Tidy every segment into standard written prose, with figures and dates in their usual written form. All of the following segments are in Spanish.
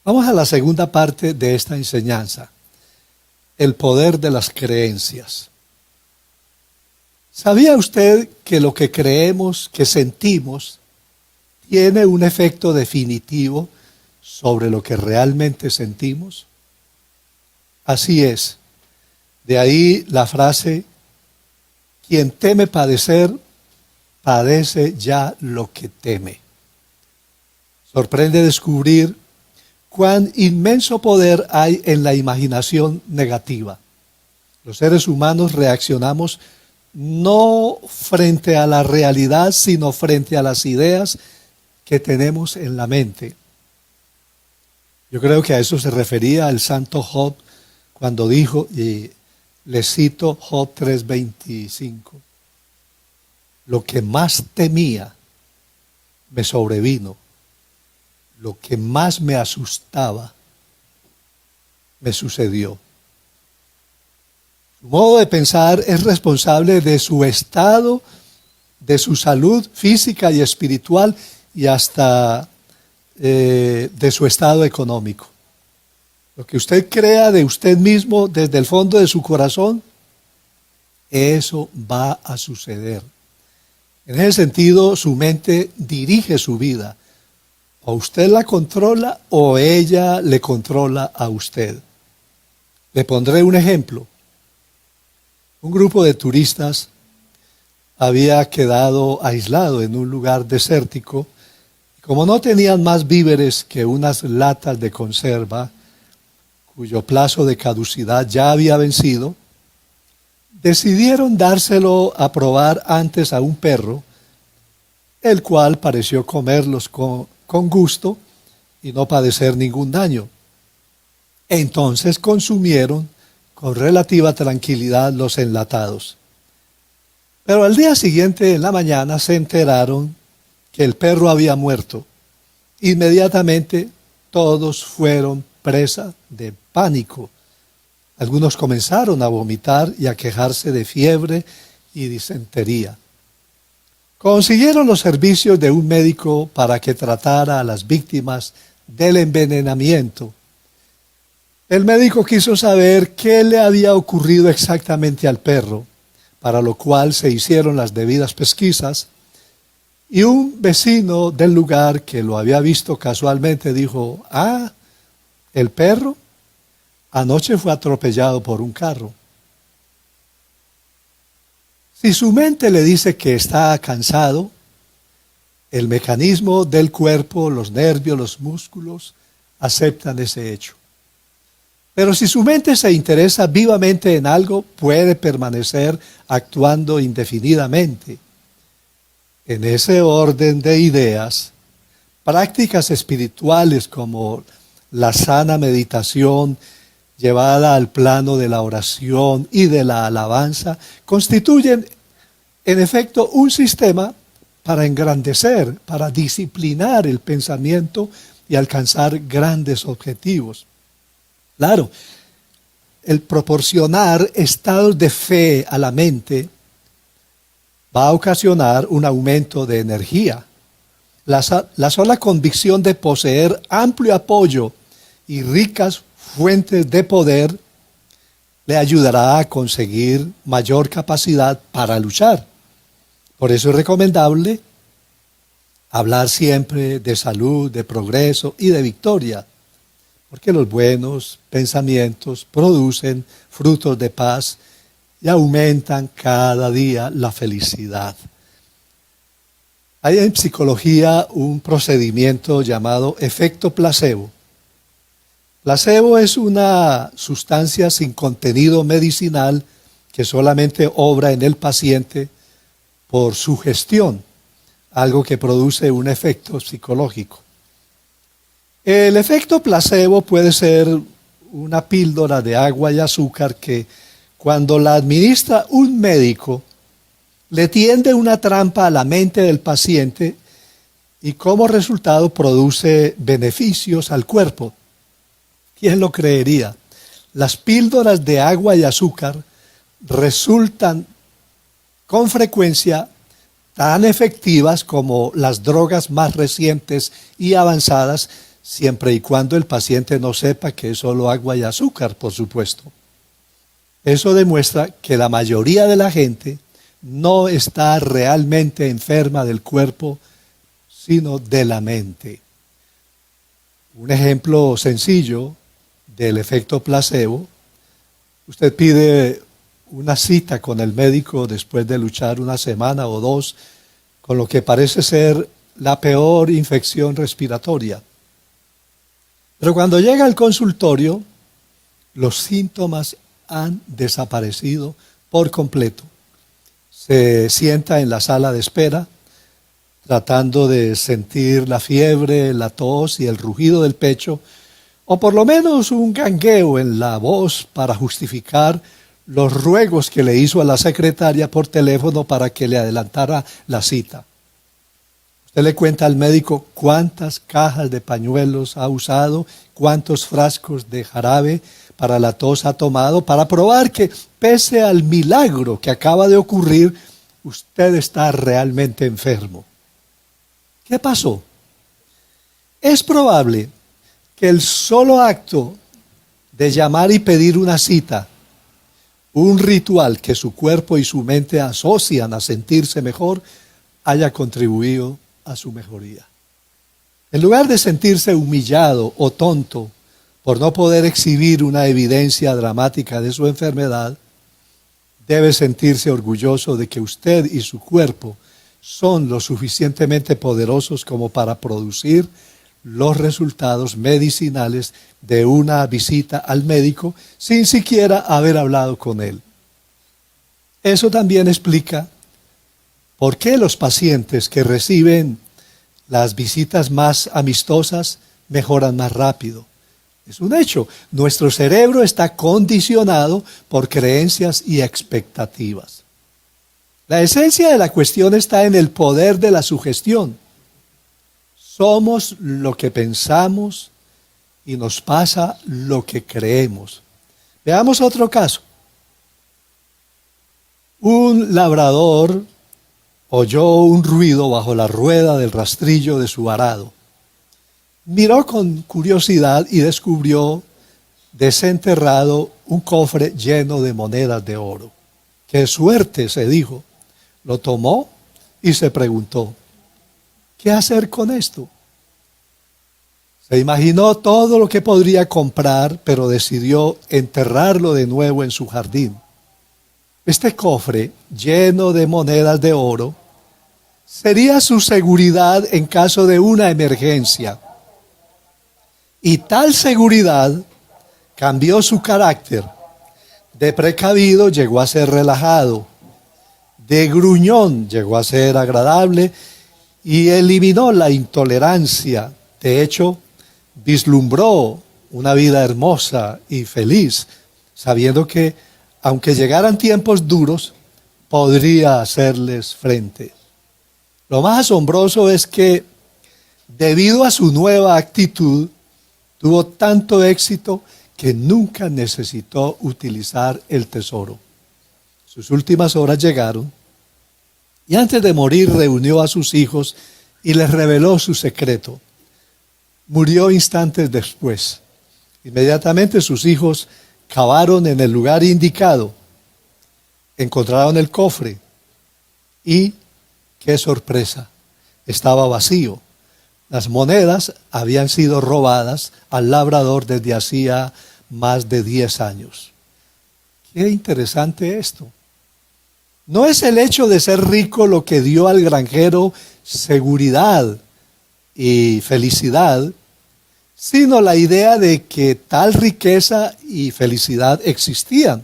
Vamos a la segunda parte de esta enseñanza, el poder de las creencias. ¿Sabía usted que lo que creemos, que sentimos, tiene un efecto definitivo sobre lo que realmente sentimos? Así es. De ahí la frase, quien teme padecer, padece ya lo que teme. Sorprende descubrir cuán inmenso poder hay en la imaginación negativa. Los seres humanos reaccionamos no frente a la realidad, sino frente a las ideas que tenemos en la mente. Yo creo que a eso se refería el santo Job cuando dijo, y le cito Job 3:25, lo que más temía me sobrevino, lo que más me asustaba me sucedió. Su modo de pensar es responsable de su estado, de su salud física y espiritual y hasta de su estado económico. Lo que usted crea de usted mismo desde el fondo de su corazón, eso va a suceder. En ese sentido, su mente dirige su vida. O usted la controla o ella le controla a usted. Le pondré un ejemplo. Un grupo de turistas había quedado aislado en un lugar desértico. Como no tenían más víveres que unas latas de conserva, cuyo plazo de caducidad ya había vencido, decidieron dárselo a probar antes a un perro, el cual pareció comerlos con gusto y no padecer ningún daño. Entonces consumieron con relativa tranquilidad los enlatados. Pero al día siguiente, en la mañana, se enteraron que el perro había muerto. Inmediatamente todos fueron presa de pánico. Algunos comenzaron a vomitar y a quejarse de fiebre y disentería. Consiguieron los servicios de un médico para que tratara a las víctimas del envenenamiento. El médico quiso saber qué le había ocurrido exactamente al perro, para lo cual se hicieron las debidas pesquisas, y un vecino del lugar que lo había visto casualmente dijo, el perro anoche fue atropellado por un carro. Si su mente le dice que está cansado, el mecanismo del cuerpo, los nervios, los músculos, aceptan ese hecho. Pero si su mente se interesa vivamente en algo, puede permanecer actuando indefinidamente. En ese orden de ideas, prácticas espirituales como la sana meditación llevada al plano de la oración y de la alabanza constituyen en efecto un sistema para engrandecer, para disciplinar el pensamiento y alcanzar grandes objetivos. Claro, el proporcionar estados de fe a la mente va a ocasionar un aumento de energía. La sola convicción de poseer amplio apoyo y ricas fuentes de poder le ayudará a conseguir mayor capacidad para luchar. Por eso es recomendable hablar siempre de salud, de progreso y de victoria, porque los buenos pensamientos producen frutos de paz y aumentan cada día la felicidad. Hay en psicología un procedimiento llamado efecto placebo. Placebo es una sustancia sin contenido medicinal que solamente obra en el paciente por sugestión, algo que produce un efecto psicológico. El efecto placebo puede ser una píldora de agua y azúcar que, cuando la administra un médico, le tiende una trampa a la mente del paciente y como resultado produce beneficios al cuerpo. ¿Quién lo creería? Las píldoras de agua y azúcar resultan con frecuencia tan efectivas como las drogas más recientes y avanzadas siempre y cuando el paciente no sepa que es solo agua y azúcar, por supuesto. Eso demuestra que la mayoría de la gente no está realmente enferma del cuerpo, sino de la mente. Un ejemplo sencillo del efecto placebo: usted pide una cita con el médico después de luchar una semana o dos con lo que parece ser la peor infección respiratoria. Pero cuando llega al consultorio, los síntomas han desaparecido por completo. Se sienta en la sala de espera, tratando de sentir la fiebre, la tos y el rugido del pecho, o por lo menos un gangueo en la voz para justificar los ruegos que le hizo a la secretaria por teléfono para que le adelantara la cita. Usted le cuenta al médico cuántas cajas de pañuelos ha usado, cuántos frascos de jarabe para la tos ha tomado, para probar que pese al milagro que acaba de ocurrir, usted está realmente enfermo. ¿Qué pasó? Es probable que el solo acto de llamar y pedir una cita, un ritual que su cuerpo y su mente asocian a sentirse mejor, haya contribuido a su mejoría. En lugar de sentirse humillado o tonto por no poder exhibir una evidencia dramática de su enfermedad, debe sentirse orgulloso de que usted y su cuerpo son lo suficientemente poderosos como para producir los resultados medicinales de una visita al médico sin siquiera haber hablado con él. Eso también explica por qué los pacientes que reciben las visitas más amistosas mejoran más rápido. Es un hecho. Nuestro cerebro está condicionado por creencias y expectativas. La esencia de la cuestión está en el poder de la sugestión. Somos lo que pensamos y nos pasa lo que creemos. Veamos otro caso. Un labrador oyó un ruido bajo la rueda del rastrillo de su arado. Miró con curiosidad y descubrió desenterrado un cofre lleno de monedas de oro. ¡Qué suerte!, se dijo. Lo tomó y se preguntó, ¿qué hacer con esto? Se imaginó todo lo que podría comprar, pero decidió enterrarlo de nuevo en su jardín. Este cofre, lleno de monedas de oro, sería su seguridad en caso de una emergencia. Y tal seguridad cambió su carácter. De precavido llegó a ser relajado. De gruñón llegó a ser agradable y eliminó la intolerancia. De hecho, vislumbró una vida hermosa y feliz, sabiendo que, aunque llegaran tiempos duros, podría hacerles frente. Lo más asombroso es que, debido a su nueva actitud, tuvo tanto éxito que nunca necesitó utilizar el tesoro. Sus últimas horas llegaron y antes de morir reunió a sus hijos y les reveló su secreto. Murió instantes después. Inmediatamente sus hijos cavaron en el lugar indicado, encontraron el cofre y, ¡qué sorpresa!, estaba vacío. Las monedas habían sido robadas al labrador desde hacía más de 10 años. Qué interesante esto. No es el hecho de ser rico lo que dio al granjero seguridad y felicidad, sino la idea de que tal riqueza y felicidad existían.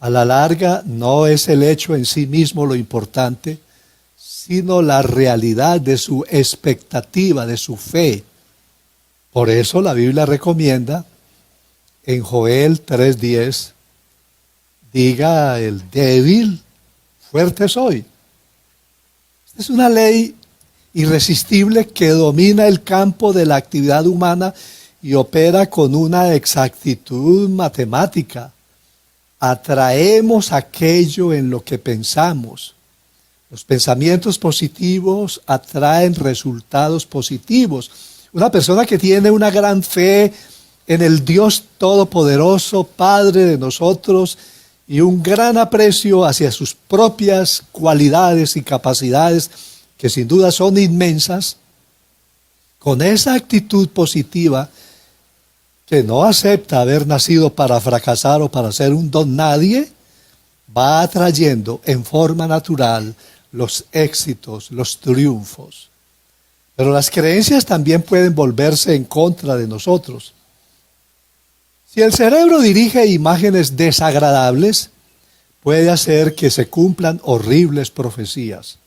A la larga, no es el hecho en sí mismo lo importante, sino la realidad de su expectativa, de su fe. Por eso la Biblia recomienda en Joel 3:10, diga el débil, fuerte soy. Esta es una ley irresistible que domina el campo de la actividad humana y opera con una exactitud matemática. Atraemos aquello en lo que pensamos. Los pensamientos positivos atraen resultados positivos. Una persona que tiene una gran fe en el Dios Todopoderoso, Padre de nosotros, y un gran aprecio hacia sus propias cualidades y capacidades, que sin duda son inmensas, con esa actitud positiva, que no acepta haber nacido para fracasar o para ser un don nadie, va atrayendo en forma natural los éxitos, los triunfos. Pero las creencias también pueden volverse en contra de nosotros. Si el cerebro dirige imágenes desagradables, puede hacer que se cumplan horribles profecías.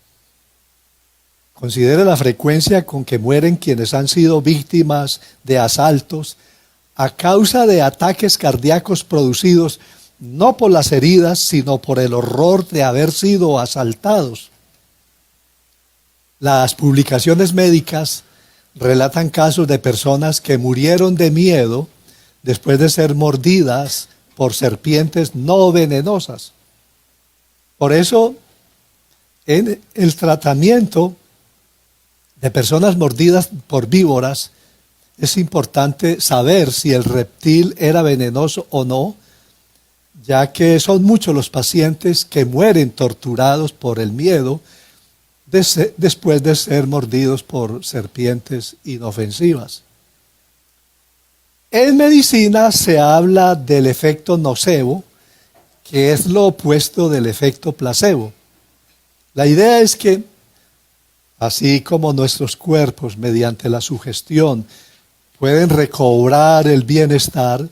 Considere la frecuencia con que mueren quienes han sido víctimas de asaltos a causa de ataques cardíacos producidos no por las heridas, sino por el horror de haber sido asaltados. Las publicaciones médicas relatan casos de personas que murieron de miedo después de ser mordidas por serpientes no venenosas. Por eso, en el tratamiento de personas mordidas por víboras, es importante saber si el reptil era venenoso o no, ya que son muchos los pacientes que mueren torturados por el miedo después de ser mordidos por serpientes inofensivas. En medicina se habla del efecto nocebo, que es lo opuesto del efecto placebo. La idea es que, así como nuestros cuerpos, mediante la sugestión, pueden recobrar el bienestar,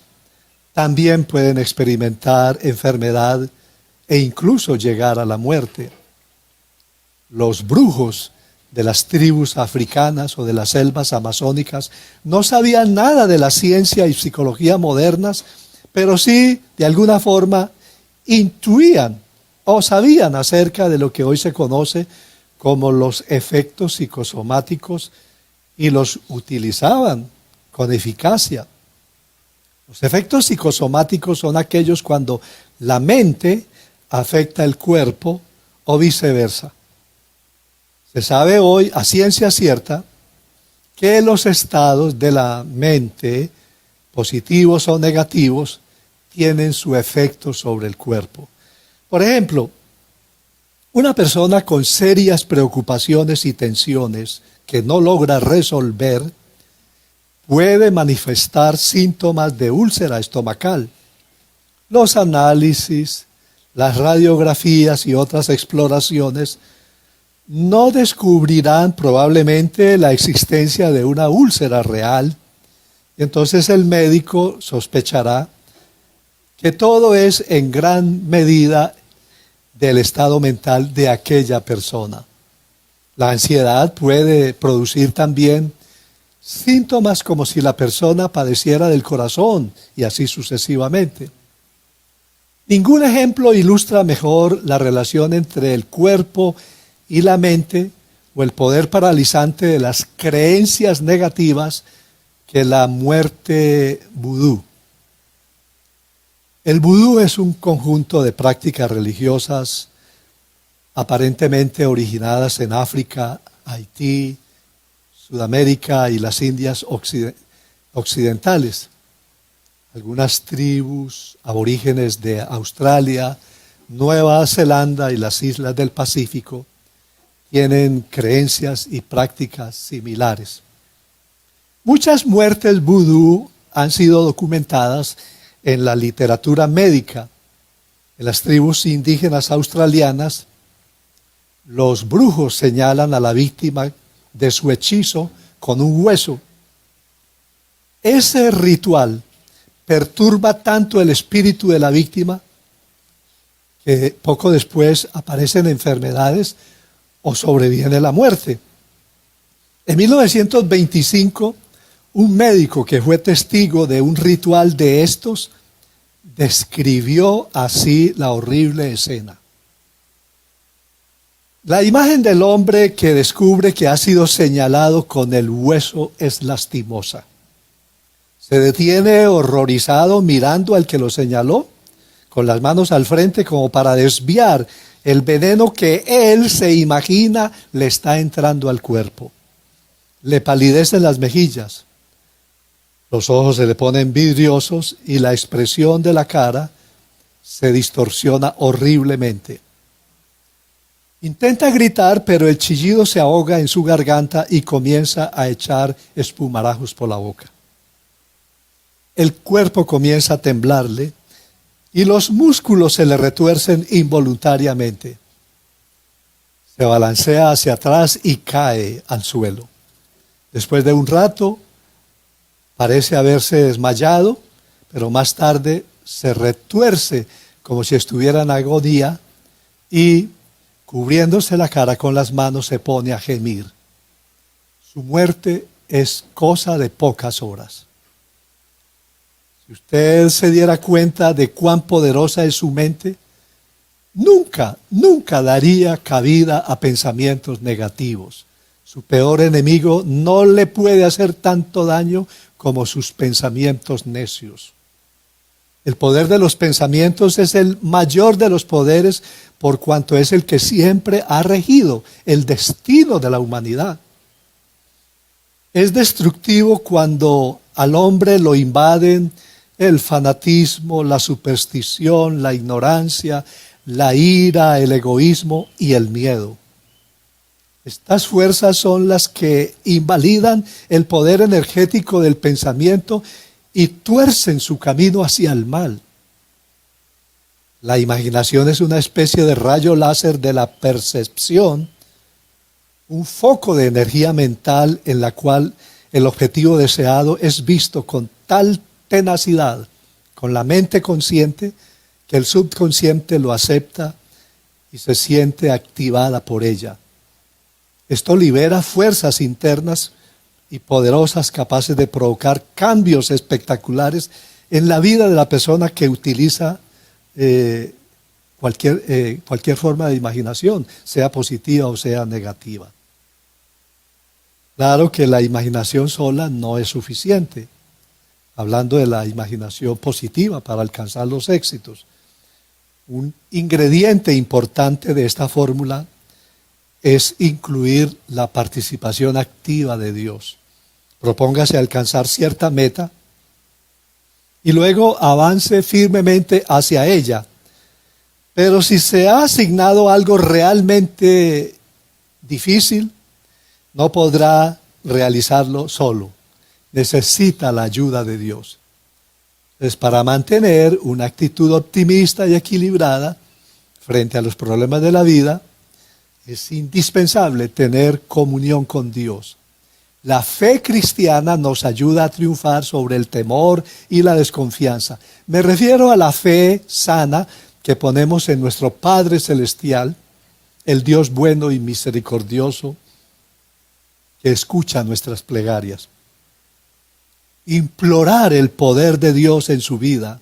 también pueden experimentar enfermedad e incluso llegar a la muerte. Los brujos de las tribus africanas o de las selvas amazónicas no sabían nada de la ciencia y psicología modernas, pero sí, de alguna forma, intuían o sabían acerca de lo que hoy se conoce como los efectos psicosomáticos y los utilizaban con eficacia. Los efectos psicosomáticos son aquellos cuando la mente afecta el cuerpo o viceversa. Se sabe hoy a ciencia cierta que los estados de la mente, positivos o negativos, tienen su efecto sobre el cuerpo. Por ejemplo, una persona con serias preocupaciones y tensiones que no logra resolver puede manifestar síntomas de úlcera estomacal. Los análisis, las radiografías y otras exploraciones no descubrirán probablemente la existencia de una úlcera real. Entonces el médico sospechará que todo es en gran medida del estado mental de aquella persona. La ansiedad puede producir también síntomas como si la persona padeciera del corazón y así sucesivamente. Ningún ejemplo ilustra mejor la relación entre el cuerpo y la mente o el poder paralizante de las creencias negativas que la muerte vudú. El vudú es un conjunto de prácticas religiosas aparentemente originadas en África, Haití, Sudamérica y las Indias occidentales. Algunas tribus aborígenes de Australia, Nueva Zelanda y las islas del Pacífico tienen creencias y prácticas similares. Muchas muertes vudú han sido documentadas en la literatura médica. En las tribus indígenas australianas, los brujos señalan a la víctima de su hechizo con un hueso. Ese ritual perturba tanto el espíritu de la víctima que poco después aparecen enfermedades o sobreviene la muerte. En 1925, un médico que fue testigo de un ritual de estos describió así la horrible escena. La imagen del hombre que descubre que ha sido señalado con el hueso es lastimosa. Se detiene horrorizado mirando al que lo señaló, con las manos al frente como para desviar el veneno que él se imagina le está entrando al cuerpo. le palidecen las mejillas, los ojos se le ponen vidriosos y la expresión de la cara se distorsiona horriblemente. Intenta gritar, pero el chillido se ahoga en su garganta y comienza a echar espumarajos por la boca. El cuerpo comienza a temblarle y los músculos se le retuercen involuntariamente. Se balancea hacia atrás y cae al suelo. Después de un rato, parece haberse desmayado, pero más tarde se retuerce como si estuviera en agonía y, cubriéndose la cara con las manos, se pone a gemir. Su muerte es cosa de pocas horas. Si usted se diera cuenta de cuán poderosa es su mente, nunca daría cabida a pensamientos negativos. Su peor enemigo no le puede hacer tanto daño como sus pensamientos necios. El poder de los pensamientos es el mayor de los poderes por cuanto es el que siempre ha regido el destino de la humanidad. Es destructivo cuando al hombre lo invaden el fanatismo, la superstición, la ignorancia, la ira, el egoísmo y el miedo. Estas fuerzas son las que invalidan el poder energético del pensamiento y tuercen su camino hacia el mal. La imaginación es una especie de rayo láser de la percepción, un foco de energía mental en la cual el objetivo deseado es visto con tal tenacidad, con la mente consciente, que el subconsciente lo acepta y se siente activada por ella. Esto libera fuerzas internas y poderosas capaces de provocar cambios espectaculares en la vida de la persona que utiliza cualquier forma de imaginación, sea positiva o sea negativa. Claro que la imaginación sola no es suficiente. Hablando de la imaginación positiva para alcanzar los éxitos, un ingrediente importante de esta fórmula es incluir la participación activa de Dios. Propóngase alcanzar cierta meta y luego avance firmemente hacia ella. Pero si se ha asignado algo realmente difícil, no podrá realizarlo solo. Necesita la ayuda de Dios. Entonces, para mantener una actitud optimista y equilibrada frente a los problemas de la vida, es indispensable tener comunión con Dios. La fe cristiana nos ayuda a triunfar sobre el temor y la desconfianza. Me refiero a la fe sana que ponemos en nuestro Padre Celestial, el Dios bueno y misericordioso, que escucha nuestras plegarias. Implorar el poder de Dios en su vida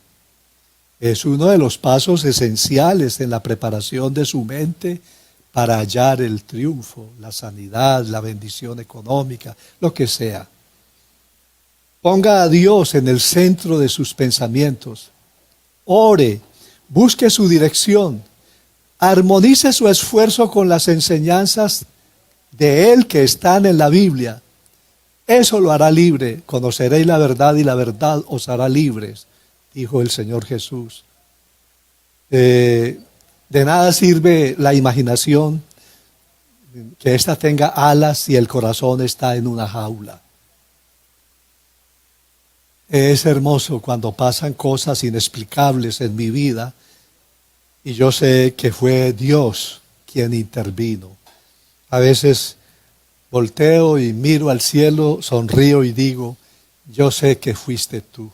es uno de los pasos esenciales en la preparación de su mente para hallar el triunfo, la sanidad, la bendición económica, lo que sea. Ponga a Dios en el centro de sus pensamientos. Ore, busque su dirección, armonice su esfuerzo con las enseñanzas de Él que están en la Biblia. Eso lo hará libre. Conoceréis la verdad y la verdad os hará libres, dijo el Señor Jesús. De nada sirve la imaginación, que ésta tenga alas si el corazón está en una jaula. Es hermoso cuando pasan cosas inexplicables en mi vida y yo sé que fue Dios quien intervino. A veces volteo y miro al cielo, sonrío y digo, yo sé que fuiste tú.